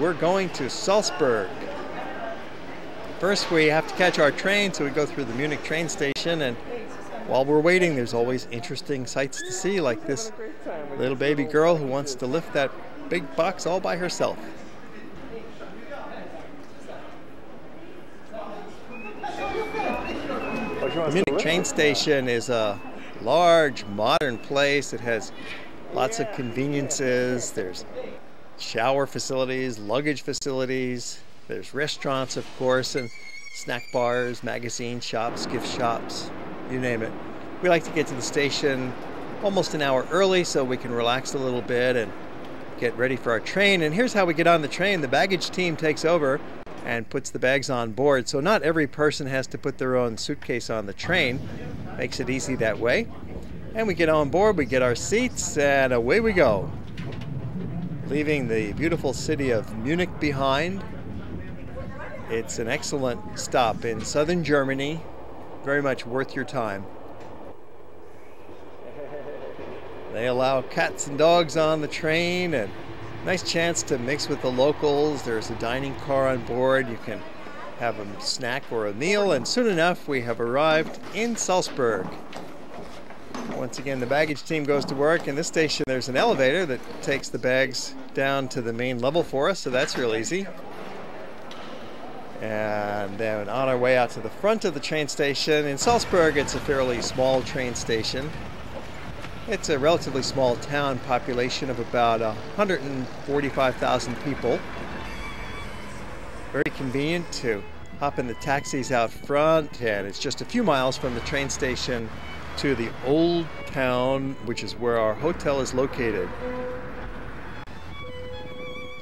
we're going to Salzburg. First, we have to catch our train, so we go through the Munich train station, and while we're waiting, there's always interesting sights to see, like this little baby girl who wants to lift that big box all by herself. The Munich train station is a large, modern place. It has lots of conveniences. There's shower facilities, luggage facilities. There's restaurants, of course, and snack bars, magazine shops, gift shops, you name it. We like to get to the station almost an hour early so we can relax a little bit and get ready for our train. And here's how we get on the train. The baggage team takes over and puts the bags on board. So not every person has to put their own suitcase on the train. Makes it easy that way. And we get on board, we get our seats, and away we go. Leaving the beautiful city of Munich behind. It's an excellent stop in southern Germany. Very much worth your time. They allow cats and dogs on the train, and nice chance to mix with the locals. There's a dining car on board. You can have a snack or a meal, and soon enough we have arrived in Salzburg. Once again, the baggage team goes to work. In this station there's an elevator that takes the bags down to the main level for us, so that's real easy. And then on our way out to the front of the train station. In Salzburg, it's a fairly small train station. It's a relatively small town, population of about 145,000 people. Very convenient to hop in the taxis out front, and it's just a few miles from the train station to the old town, which is where our hotel is located.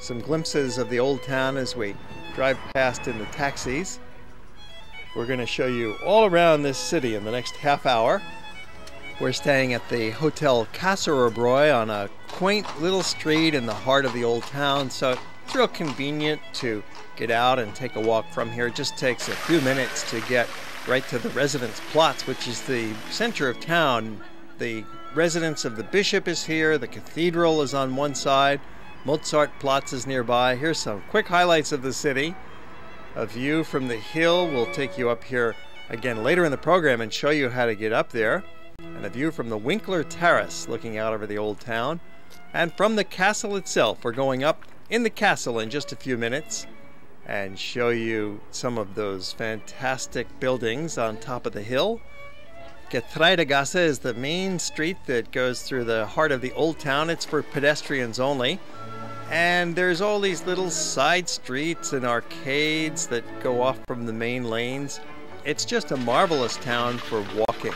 Some glimpses of the old town as we drive past in the taxis. We're going to show you all around this city in the next half hour. We're staying at the Hotel Casserobroy on a quaint little street in the heart of the old town, so it's real convenient to get out and take a walk from here. It just takes a few minutes to get right to the residence Platz, which is the center of town. The residence of the bishop is here, the cathedral is on one side, Mozartplatz is nearby. Here's some quick highlights of the city. A view from the hill. We'll take you up here again later in the program and show you how to get up there. And a view from the Winkler Terrace looking out over the old town. And from the castle itself. We're going up in the castle in just a few minutes and show you some of those fantastic buildings on top of the hill. Getreidegasse is the main street that goes through the heart of the old town. It's for pedestrians only. And there's all these little side streets and arcades that go off from the main lanes. It's just a marvelous town for walking.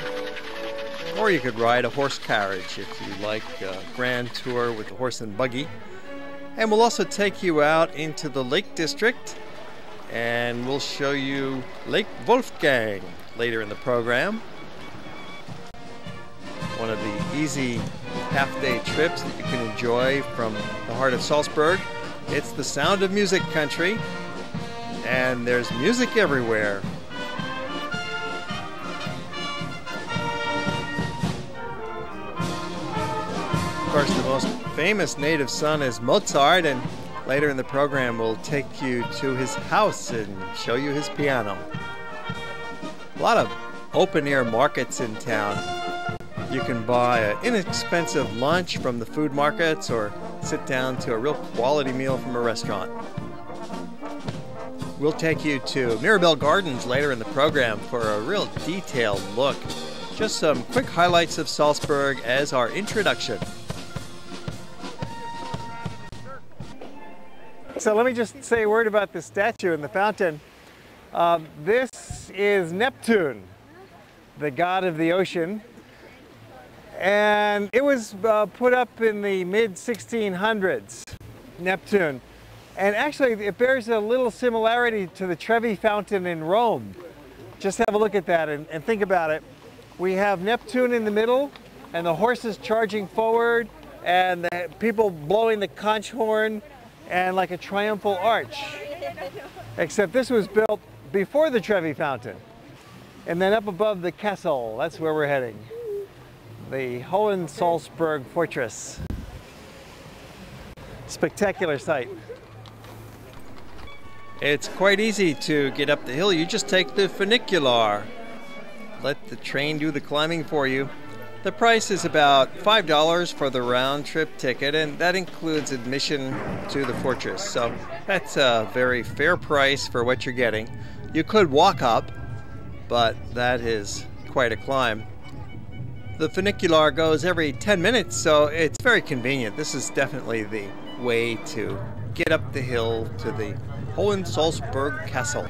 Or you could ride a horse carriage if you like a grand tour with a horse and buggy. And we'll also take you out into the Lake District, and we'll show you Lake Wolfgang later in the program. One of the easy half-day trips that you can enjoy from the heart of Salzburg. It's the sound of music country, and there's music everywhere. Of course, the most famous native son is Mozart, and later in the program we'll take you to his house and show you his piano. A lot of open-air markets in town. You can buy an inexpensive lunch from the food markets or sit down to a real quality meal from a restaurant. We'll take you to Mirabel Gardens later in the program for a real detailed look. Just some quick highlights of Salzburg as our introduction. So let me just say a word about the statue and the fountain. This is Neptune, the god of the ocean. And it was put up in the mid-1600s, Neptune. And actually it bears a little similarity to the Trevi Fountain in Rome. Just have a look at that and think about it. We have Neptune in the middle and the horses charging forward and the people blowing the conch horn and like a triumphal arch. Except this was built before the Trevi Fountain. And then up above the castle, that's where we're heading. The Hohensalzburg Fortress. Spectacular sight. It's quite easy to get up the hill. You just take the funicular. Let the train do the climbing for you. The price is about $5 for the round-trip ticket, and that includes admission to the fortress. So that's a very fair price for what you're getting. You could walk up, but that is quite a climb. The funicular goes every 10 minutes, so it's very convenient. This is definitely the way to get up the hill to the Salzburg Castle.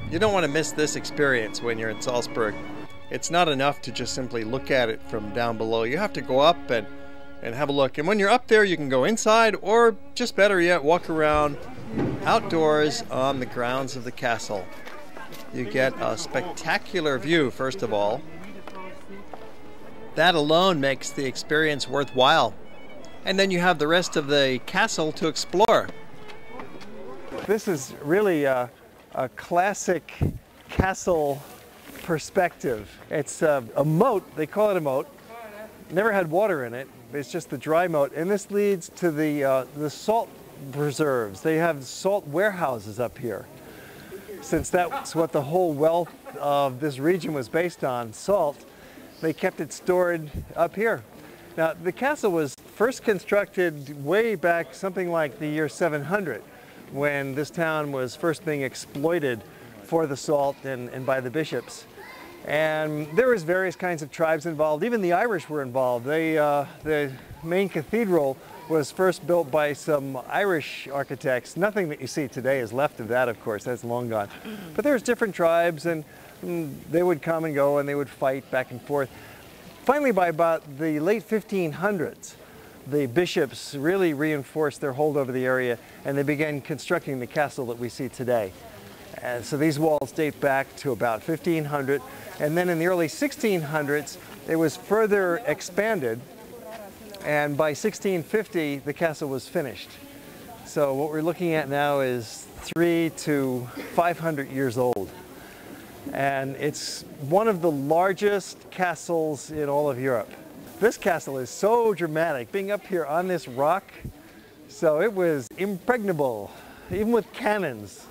You don't want to miss this experience when you're in Salzburg. It's not enough to just simply look at it from down below. You have to go up and have a look. And when you're up there, you can go inside, or just better yet, walk around outdoors on the grounds of the castle. You get a spectacular view, first of all. That alone makes the experience worthwhile. And then you have the rest of the castle to explore. This is really a classic castle perspective. It's a moat, they call it a moat. Never had water in it, it's just the dry moat. And this leads to the salt preserves. They have salt warehouses up here. Since that's what the whole wealth of this region was based on, salt, they kept it stored up here. Now, the castle was first constructed way back something like the year 700, when this town was first being exploited for the salt and by the bishops. And there was various kinds of tribes involved. Even the Irish were involved. The main cathedral was first built by some Irish architects. Nothing that you see today is left of that, of course. That's long gone. But there's different tribes, and they would come and go, and they would fight back and forth. Finally, by about the late 1500s, the bishops really reinforced their hold over the area, and they began constructing the castle that we see today. And so these walls date back to about 1500, and then in the early 1600s, it was further expanded, and by 1650, the castle was finished. So what we're looking at now is 300 to 500 years old. And it's one of the largest castles in all of Europe. This castle is so dramatic, being up here on this rock, so it was impregnable. Even with cannons,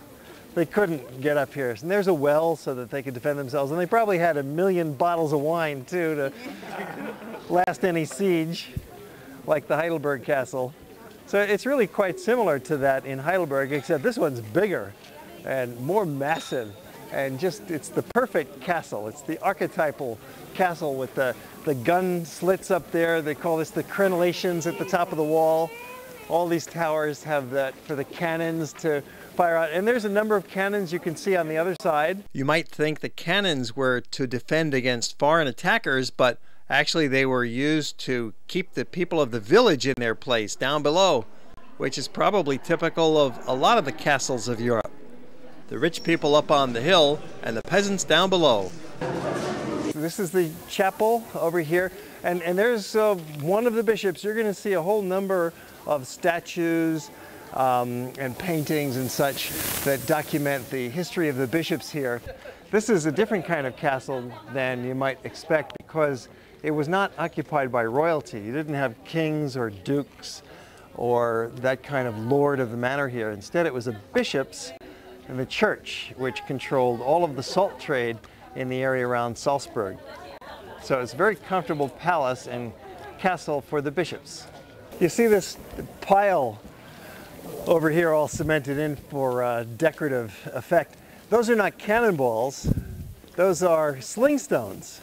they couldn't get up here. And there's a well so that they could defend themselves, and they probably had 1 million bottles of wine too to last any siege, like the Heidelberg Castle. So it's really quite similar to that in Heidelberg, except this one's bigger and more massive. And just, it's the perfect castle. It's the archetypal castle with the gun slits up there. They call this the crenellations at the top of the wall. All these towers have that for the cannons to fire out. And there's a number of cannons you can see on the other side. You might think the cannons were to defend against foreign attackers, but actually they were used to keep the people of the village in their place down below, which is probably typical of a lot of the castles of Europe. The rich people up on the hill and the peasants down below. This is the chapel over here, and there's one of the bishops. You're going to see a whole number of statues and paintings and such that document the history of the bishops here. This is a different kind of castle than you might expect because it was not occupied by royalty. You didn't have kings or dukes or that kind of lord of the manor here. Instead, it was the bishops and the church, which controlled all of the salt trade in the area around Salzburg. So it's a very comfortable palace and castle for the bishops. You see this pile over here all cemented in for decorative effect. Those are not cannonballs, those are sling stones.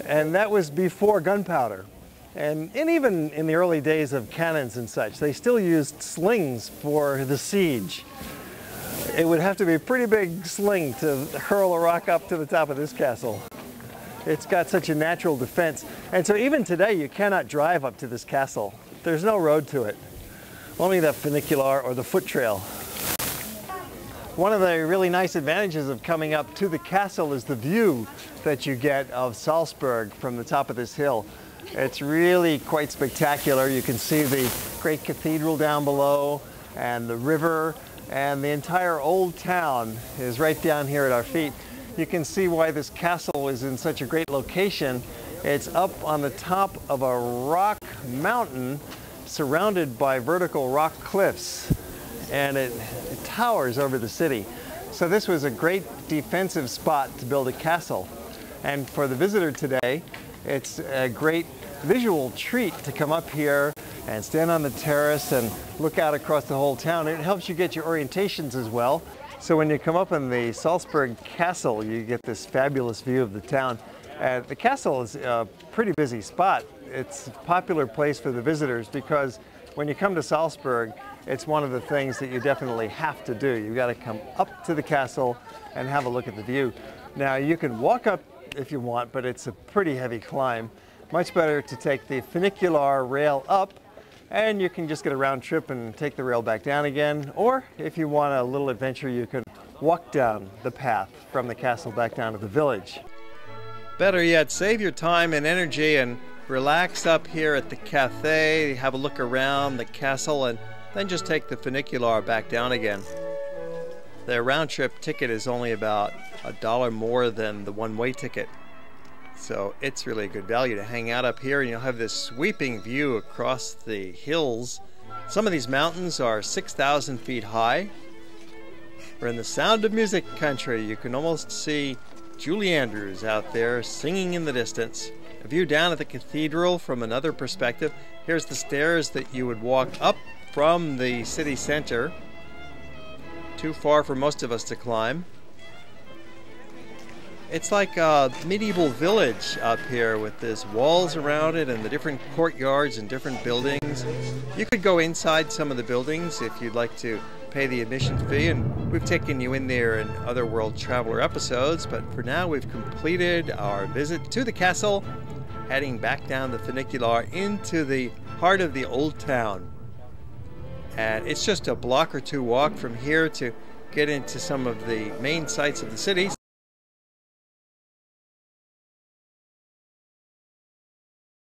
And that was before gunpowder. And even in the early days of cannons and such, they still used slings for the siege. It would have to be a pretty big sling to hurl a rock up to the top of this castle. It's got such a natural defense. And so even today, you cannot drive up to this castle. There's no road to it. Only the funicular or the foot trail. One of the really nice advantages of coming up to the castle is the view that you get of Salzburg from the top of this hill. It's really quite spectacular. You can see the great cathedral down below and the river, and the entire old town is right down here at our feet. You can see why this castle is in such a great location. It's up on the top of a rock mountain surrounded by vertical rock cliffs. and it towers over the city. So this was a great defensive spot to build a castle. And for the visitor today, it's a great visual treat to come up here and stand on the terrace and look out across the whole town. It helps you get your orientations as well. So when you come up in the Salzburg castle, you get this fabulous view of the town. The castle is a pretty busy spot. It's a popular place for the visitors because when you come to Salzburg, it's one of the things that you definitely have to do. You've got to come up to the castle and have a look at the view. Now you can walk up if you want, but it's a pretty heavy climb. Much better to take the funicular rail up, and you can just get a round trip and take the rail back down again. Or if you want a little adventure, you can walk down the path from the castle back down to the village. Better yet, save your time and energy and relax up here at the cafe, have a look around the castle, and then just take the funicular back down again. The round trip ticket is only about $1 more than the one-way ticket. So it's really a good value to hang out up here, and you'll have this sweeping view across the hills. Some of these mountains are 6,000 feet high. We're in the Sound of Music country. You can almost see Julie Andrews out there singing in the distance. A view down at the cathedral from another perspective. Here's the stairs that you would walk up from the city center. Too far for most of us to climb. It's like a medieval village up here with these walls around it and the different courtyards and different buildings. You could go inside some of the buildings if you'd like to pay the admission fee, and we've taken you in there in other World Traveler episodes, but for now we've completed our visit to the castle, heading back down the funicular into the heart of the old town. And it's just a block or two walk from here to get into some of the main sites of the city.